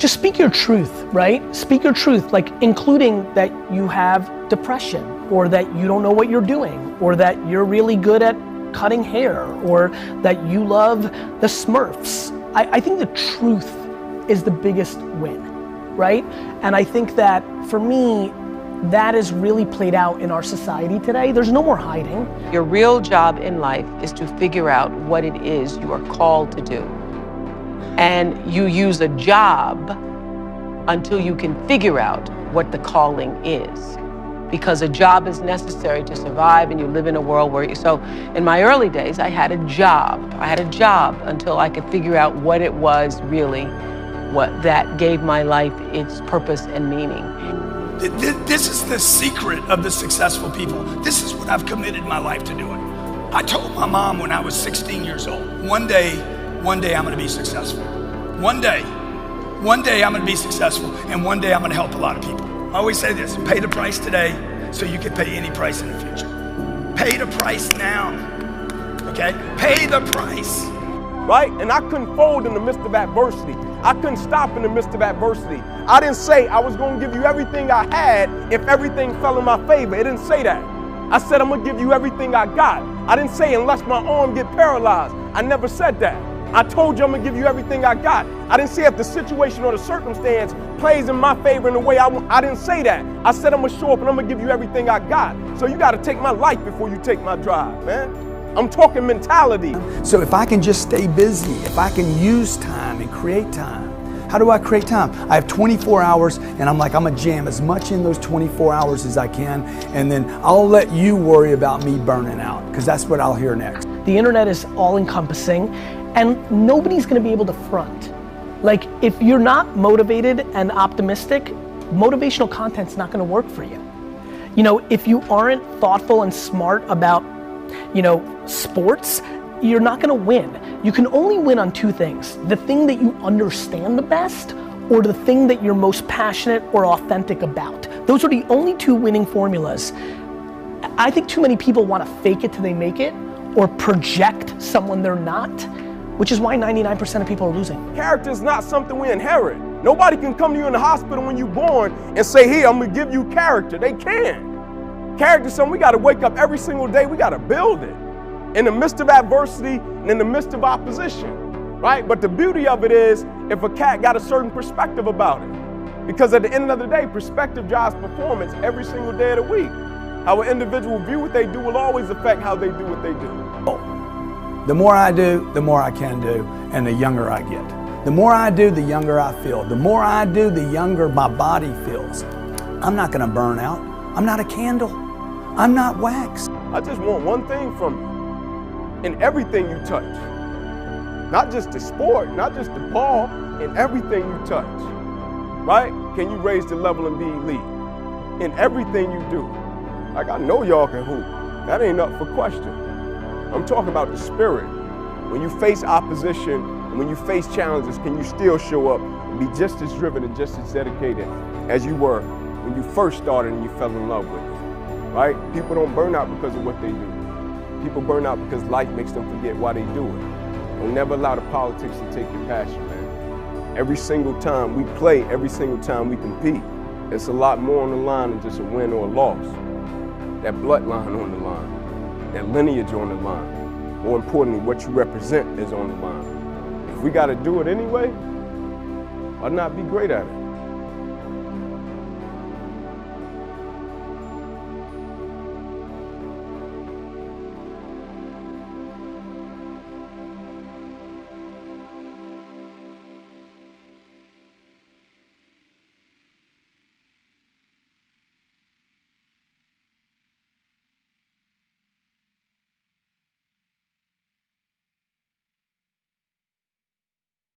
just speak your truth, right? Speak your truth, like including that you have depression, or that you don't know what you're doing, or that you're really good at cutting hair, or that you love the Smurfs. I think the truth is the biggest win, right? And I think that for me, that is really played out in our society today. There's no more hiding. Your real job in life is to figure out what it is you are called to do. And you use a job until you can figure out what the calling is. Because a job is necessary to survive, and you live in a world where so in my early days, I had a job. I had a job until I could figure out what it was really, what that gave my life its purpose and meaning. This is the secret of the successful people. This is what I've committed my life to doing. I told my mom when I was 16 years old, one day I'm gonna be successful. One day I'm gonna be successful, and one day I'm gonna help a lot of people. I always say this, pay the price today so you can pay any price in the future. Pay the price now, okay? Pay the price. Right? And I couldn't fold in the midst of adversity. I couldn't stop in the midst of adversity. I didn't say I was gonna give you everything I had if everything fell in my favor. It didn't say that. I said I'm gonna give you everything I got. I didn't say unless my arm get paralyzed. I never said that. I told you I'm gonna give you everything I got. I didn't say if the situation or the circumstance plays in my favor in the way I want. I didn't say that. I said I'm gonna show up and I'm gonna give you everything I got. So you gotta take my life before you take my drive, man. I'm talking mentality. So if I can just stay busy, if I can use time and create time, how do I create time? I have 24 hours and I'm gonna jam as much in those 24 hours as I can, and then I'll let you worry about me burning out, because that's what I'll hear next. The internet is all encompassing, and nobody's gonna be able to front. Like, if you're not motivated and optimistic, motivational content's not gonna work for you. You know, if you aren't thoughtful and smart about, sports, you're not gonna win. You can only win on two things: the thing that you understand the best, or the thing that you're most passionate or authentic about. Those are the only two winning formulas. I think too many people wanna fake it till they make it, or project someone they're not, which is why 99% of people are losing. Character is not something we inherit. Nobody can come to you in the hospital when you're born and say, here, I'm gonna give you character. They can't. Character is something we gotta wake up every single day, we gotta build it. In the midst of adversity and in the midst of opposition, right? But the beauty of it is, if a cat got a certain perspective about it. Because at the end of the day, perspective drives performance every single day of the week. How an individual view what they do will always affect how they do what they do. The more I do, the more I can do, and the younger I get. The more I do, the younger I feel. The more I do, the younger my body feels. I'm not gonna burn out. I'm not a candle. I'm not wax. I just want one thing from you. In everything you touch. Not just the sport, not just the ball, in everything you touch. Right? Can you raise the level and be elite? In everything you do. Like, I know y'all can hoop. That ain't up for question. I'm talking about the spirit. When you face opposition, and when you face challenges, can you still show up and be just as driven and just as dedicated as you were when you first started and you fell in love with it, right? People don't burn out because of what they do. People burn out because life makes them forget why they do it. Don't never allow the politics to take your passion, man. Every single time we play, every single time we compete, it's a lot more on the line than just a win or a loss. That bloodline on the line, that lineage on the line. More importantly, what you represent is on the line. If we gotta do it anyway, why not be great at it?